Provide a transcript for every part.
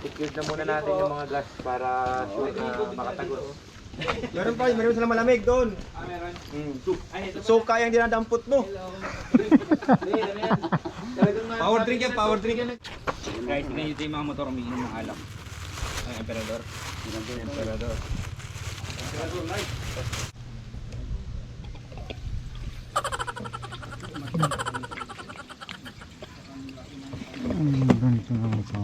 Secure na muna natin yung mga gas para sure na makatagos. Meron silang malamig doon. Meron. So kayang dinadampot mo. Power drink yan, power drink yan. Guys, tingnan nyo yung mga motor umiinom ng alak. Ang emperador. Emperador. Emperador light. Ganito lang ito.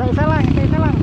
Isa lang.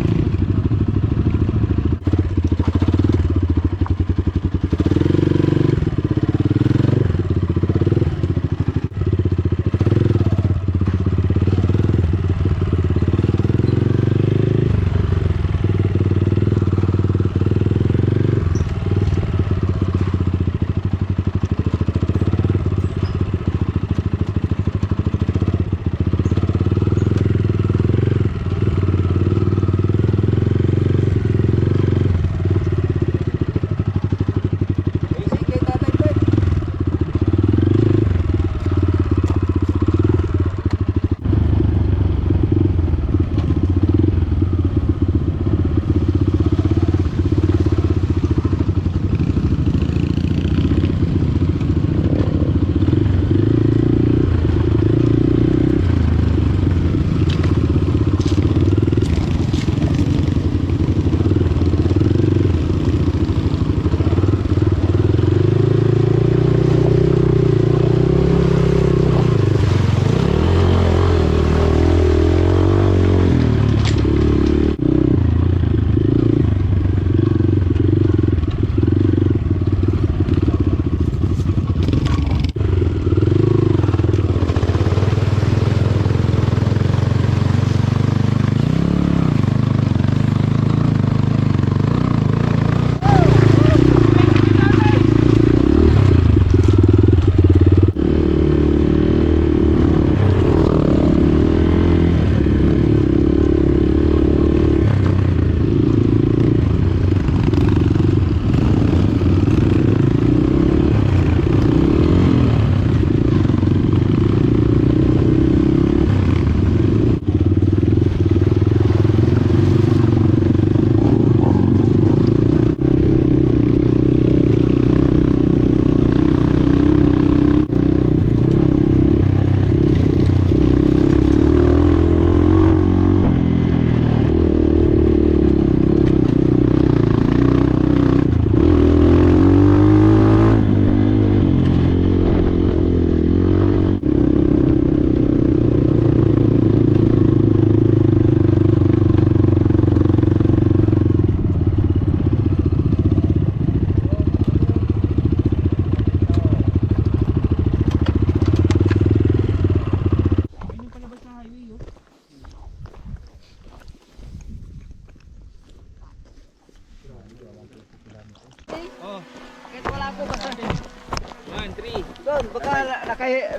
Doon, baka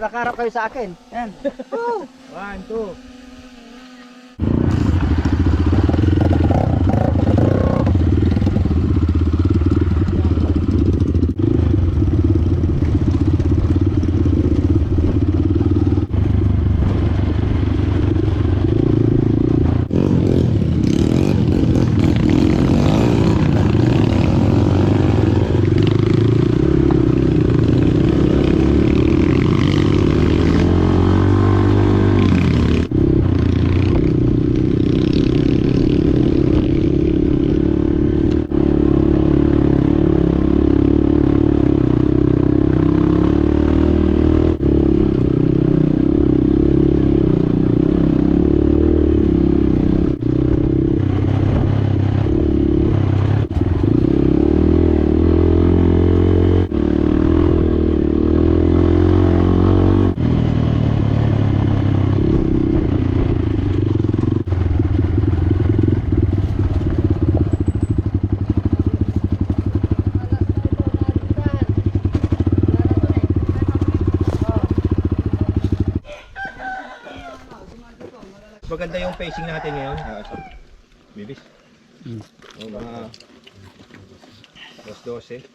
nakaharap kayo sa akin. Yan. 1, 2. maganda yung pacing natin ngayon. Bibis. Oh, mga alas 12.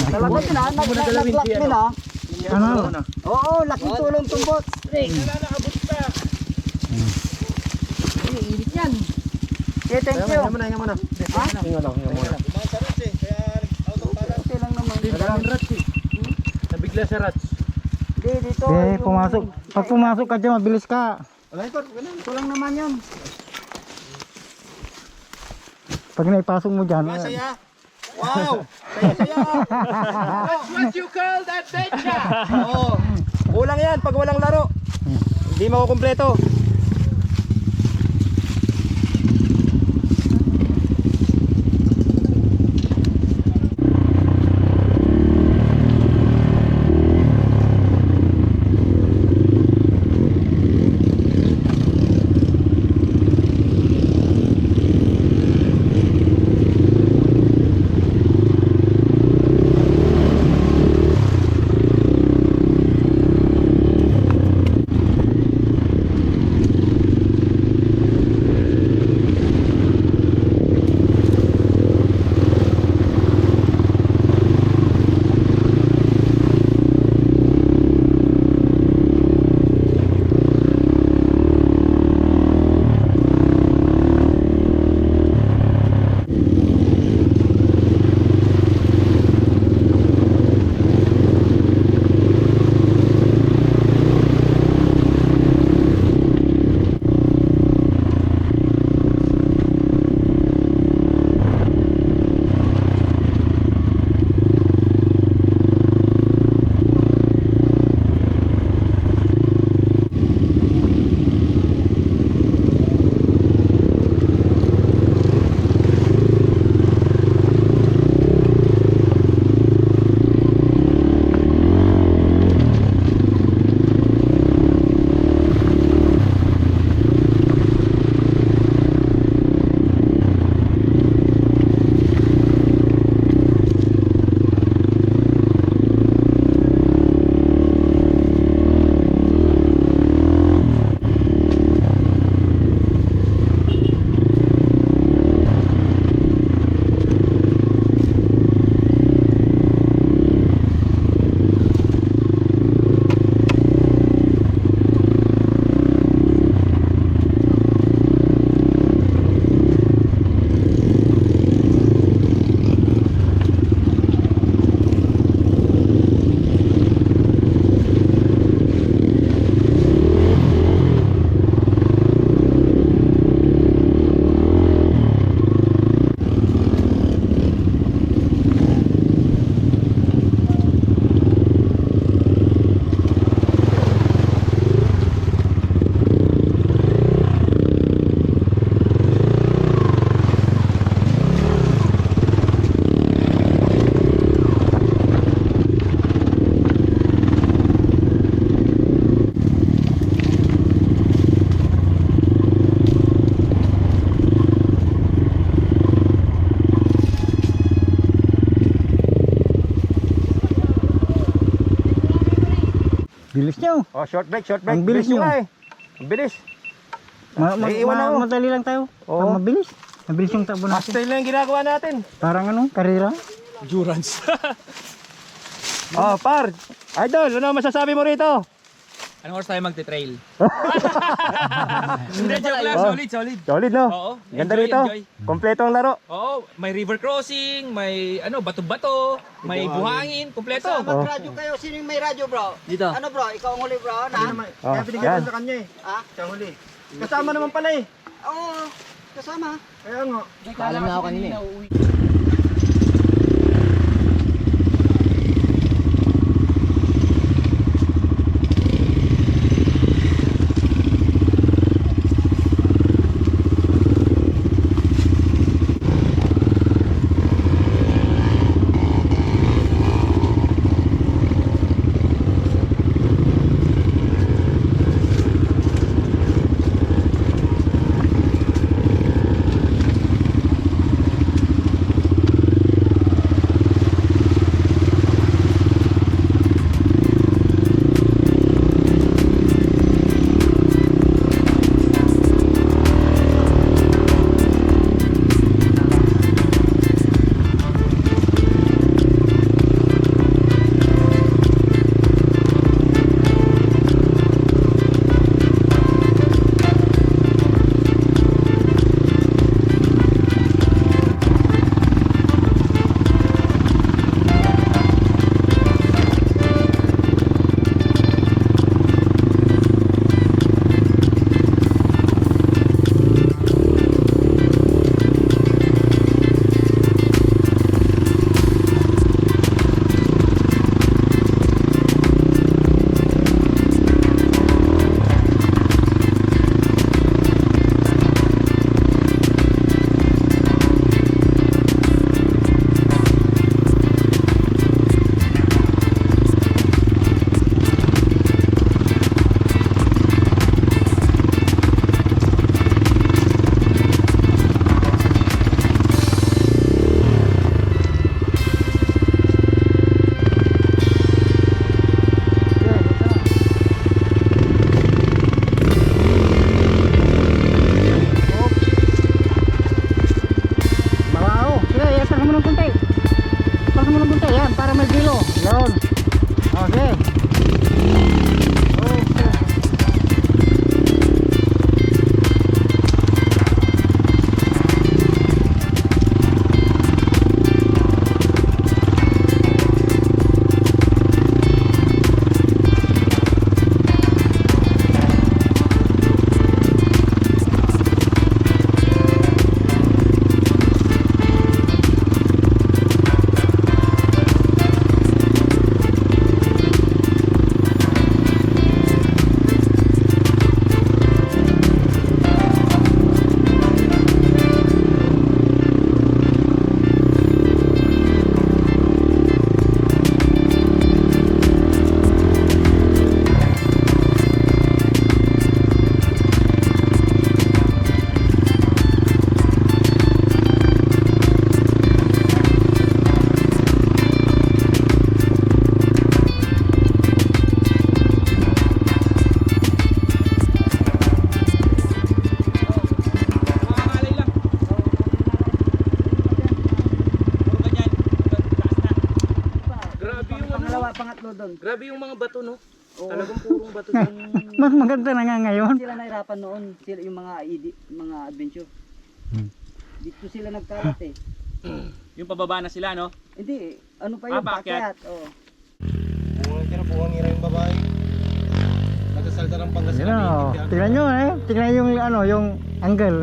Talaga din ha, nag-lock din ha. Ano? Oo, laking tulong tumbot. Init yan. Okay, thank you. Hinga muna. Ha? Hinga lang muna. Okay lang naman. Maraming rats eh. Nabigla sa rats. Hindi, dito. Eh, yung- pumasok. Pag pumasok ka dyan, mabilis ka. Wala ito, ganun. Ito lang naman yun. Pag naipasok mo dyan. Saya. Wow! Saya! What you call that betcha? Oo. Kulang yan pag walang laro. Hindi makukumpleto. Bilis nyo. Oh, short break. Ang bilis nyo. nga eh. Ang bilis. Naiiwan ako. Madali lang tayo. Oo. Mabilis. Mabilis yung takbo natin. Style lang yung ginagawa natin. Parang ano, karera. Endurance. Oh, par. Idol, ano masasabi mo rito? Anong oras tayo magte-trail? Hindi, joke lang. Oh. Solid. Solid, no? Oo. Ganda Enjoy, rito. enjoy. Kompleto ang laro. Oo, may river crossing, may bato-bato, may buhangin, kumpleto. Mag-radyo kayo. Sino yung may radyo, bro? Dito. Ano, bro? Ikaw ang huli, bro? Na? Oh, yan. kanya eh. Ha? Sa huli. Kasama naman pala eh. Oo. Kasama. Kaya nga. Kaalam na ako kanina eh. pangalawa, pangatlo doon. Grabe yung mga bato, no? Talagang purong bato yung... Mas maganda na nga ngayon. Sila nahirapan noon, sila yung mga adventure. Hmm. Dito sila nagkalat eh. Yung pababa na sila, no? Hindi, ano pa yun, paakyat. pakyat. Oh. Kinabuhang ngira yung babae. Nagsasalta ng Yan Pangasinan. o. Tingnan nyo Tingnan yung ano, yung angle.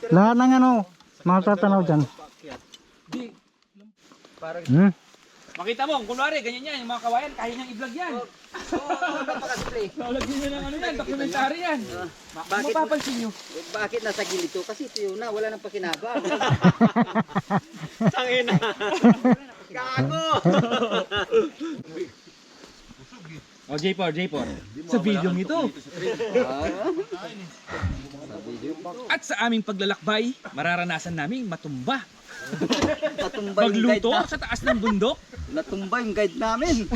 Lahat ng ano, mga tatanaw dyan. Hmm? Makita mo, kunwari, ganyan yan, yung mga kawayan, kaya niyang i-vlog yan. Napaka-display. Nalagyan niya ng ano yan, documentary yan. Bakit, Mapapansin nyo. bakit nasa gilid to? Kasi tuyo na, wala nang pakinabang. Tangina. Gago. O, J4. Sa video ito. At sa aming paglalakbay, mararanasan naming matumba. Natumba yung guide Magluto na. sa taas ng bundok. Natumba yung guide namin.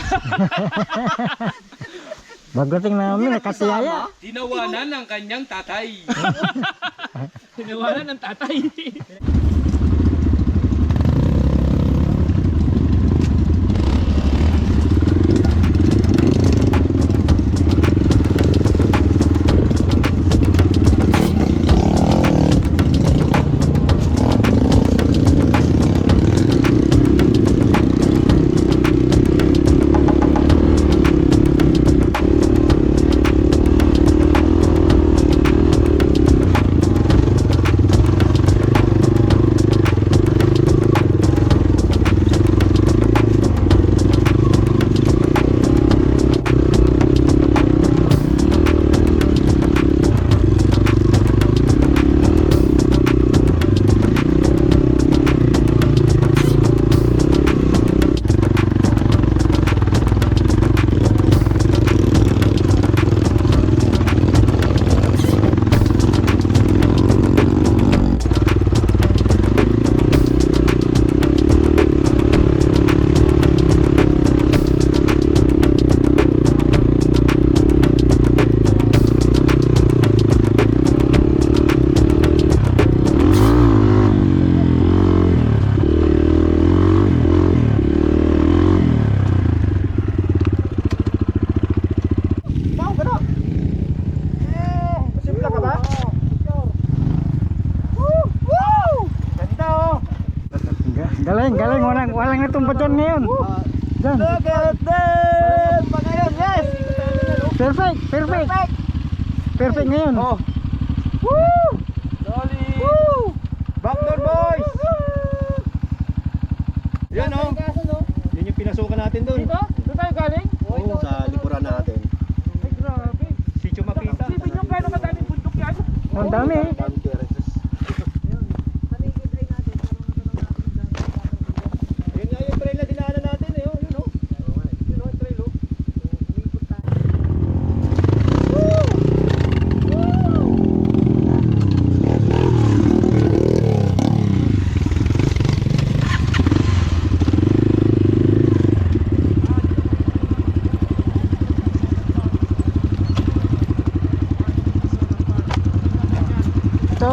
Pagdating namin, nakatiyaya. Tinawanan ng kanyang tatay. Tinawanan ng tatay. Galing, galing. Walang natumpa dyan ngayon. Dyan. Look at that! Pa ngayon, yes! Perfect, perfect. Perfect ngayon. Oh. Woo! Solid! Woo! Backdoor boys! Yan oh. Yan yung pinasukan natin doon. Dito? Doon tayo galing? Oo, sa likuran natin. Ay, grabe. Sitio Makita. Isipin nyo gano'ng kadaming bundok yan. Ang dami eh. Dami terraces. Yan nga yung trail na dinaanan natin eh. Oh. Yun oh. Yun oh, yung trail oh.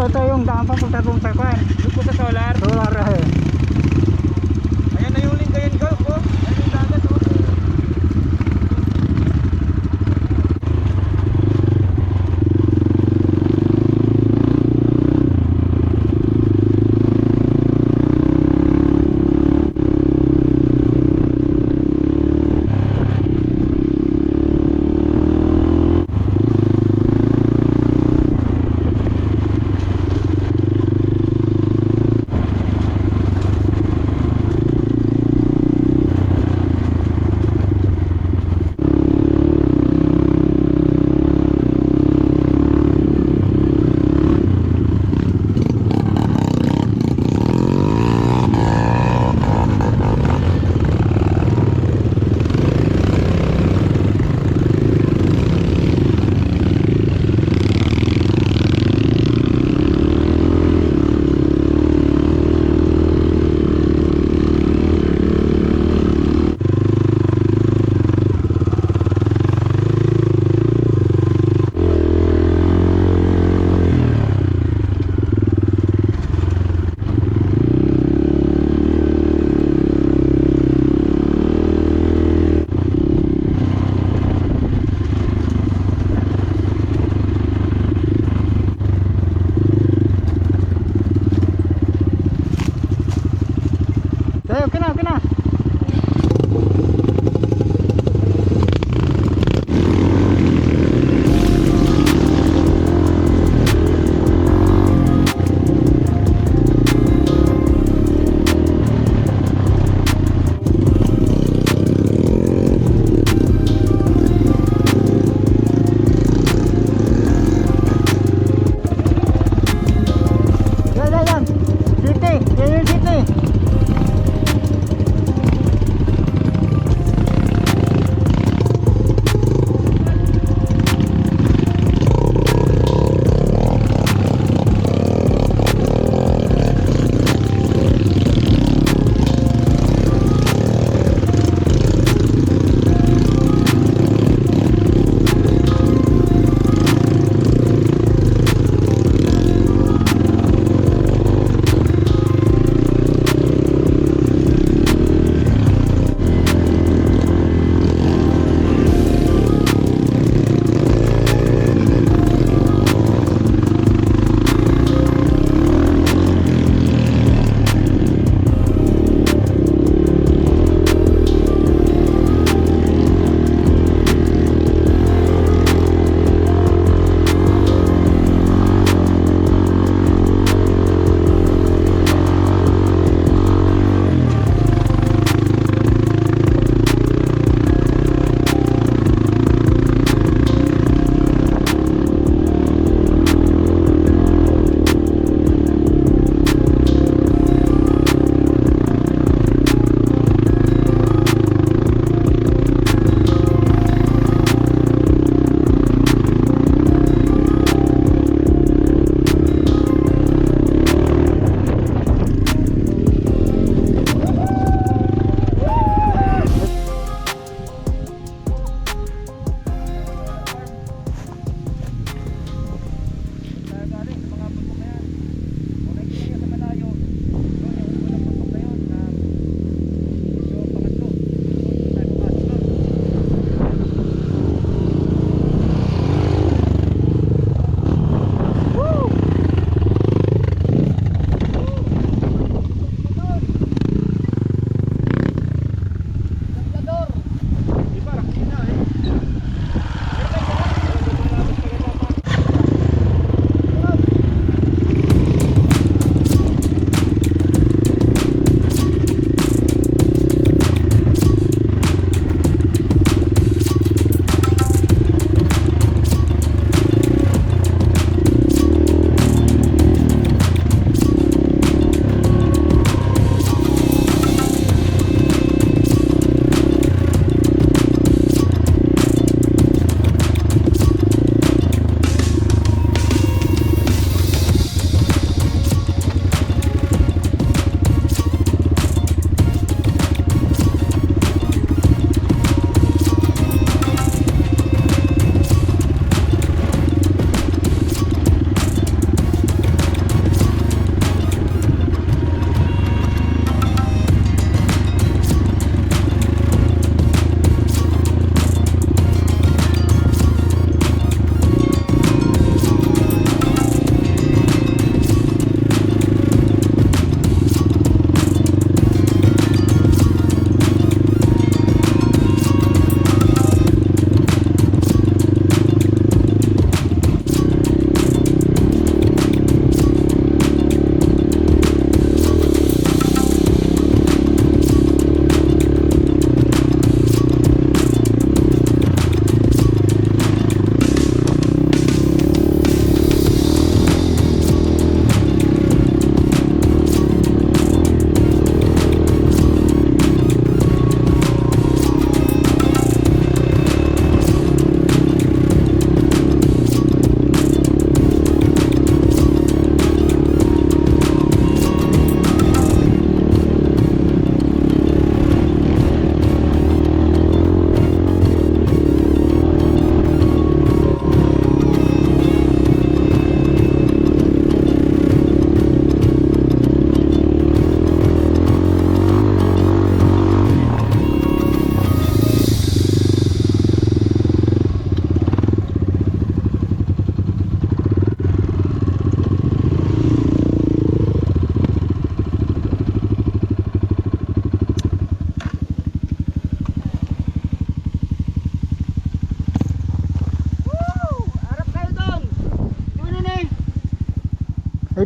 Ito yung daan papunta doon sa kwan. Doon po sa solar. Solar eh. Ayan na yung Lingayen Golf oh. Ayan yung dagat oh.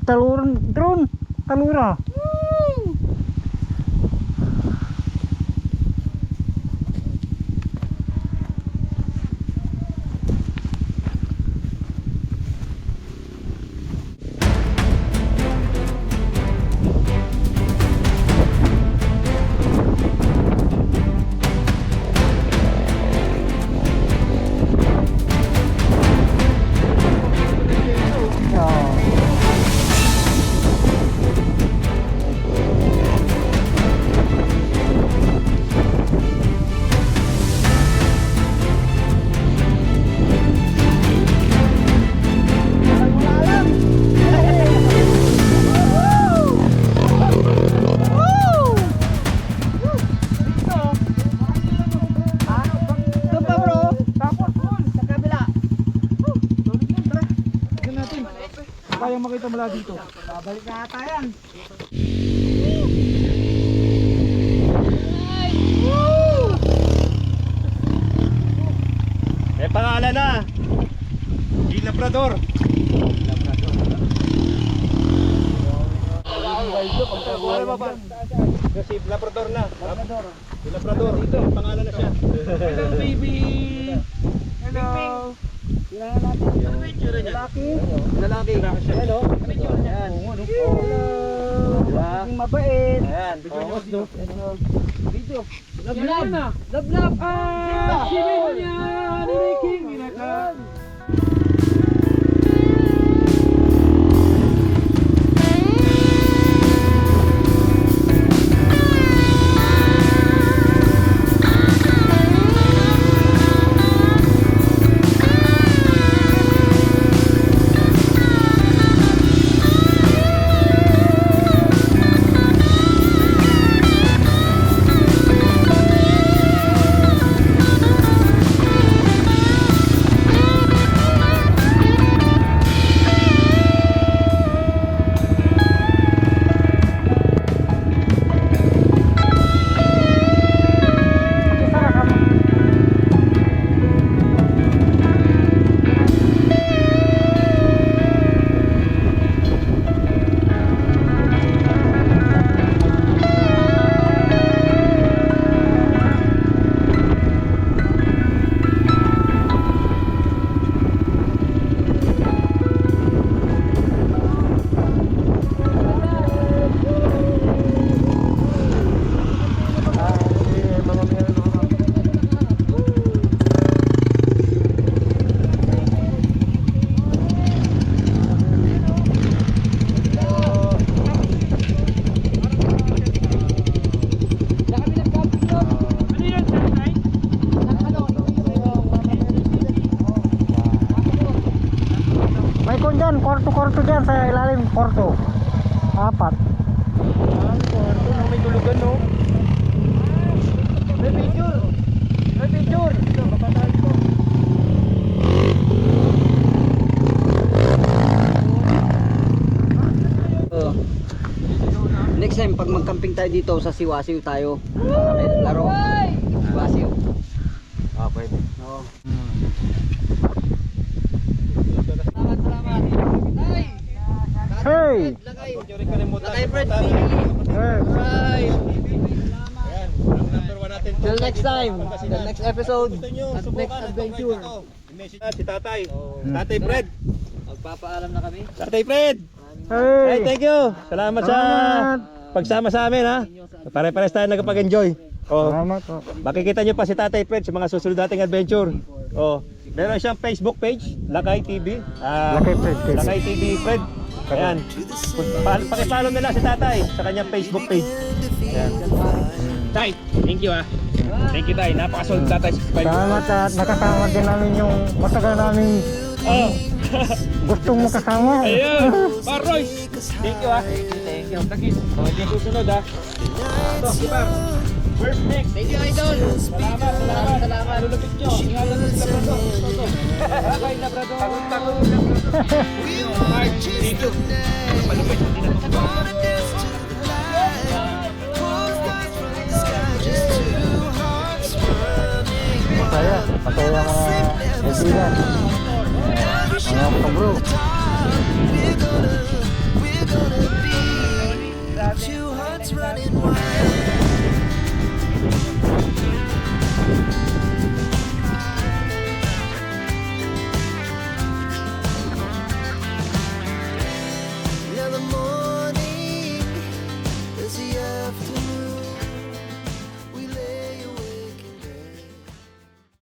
taluran drone. Talura. Kaya makita mula dito. Babalik na ata yan. May pangalan na. Di Labrador. Kasi Labrador na. Di Labrador. Dito, pangalan na siya. Hello, baby. Hello. Lalaki. Hello. Ayan. Lalaking mabait. Ayan. Video. Love na. Love. Ah, sinin niya. Niliking minakan. May kon dyan, korto dyan sa ilalim, korto. 4. Kwarto na may tulugan, no? May picture. May picture. Ito, kapatay ko. Next time pag magcamping tayo dito sa Siwasiw tayo. Laro. Siwasiw. Ah, pwede. Oo. Salamat. Hey! Lakay Fred. Hey! Number 1 natin. Till next time. Till next episode. At next adventure. Si Tatay. Tatay Fred. Magpapaalam na kami. Tatay Fred. Hey! Hey, thank you. Salamat sa pagsama sa amin, ha. Pare-pares tayo nagkapag-enjoy. Oh, Salamat po. makikita nyo pa si Tatay Fred sa mga susunod nating adventure. Oh, meron siyang Facebook page, Lakay TV. Lakay Fred. Lakay TV Fred. Ayan. Pakipollow nila si Tatay sa kanyang Facebook page. Ayan. Tay, thank you ah. Thank you tay, napakasolid tatay. Salamat at nakasama din namin yung matagal namin Oh, gustong makasama. ayun. Paroy. Thank you ah. Thank you. Takis. Oh, hindi susunod ah. Ito, Kipar. First next. Thank you idol. Salamat. Lulupit nyo. Ingalan nyo sila Brado. Bye na Brado. Takot. Mark, thank you. Palupit. Hindi na Masaya mga kaibigan. Mga kabro. why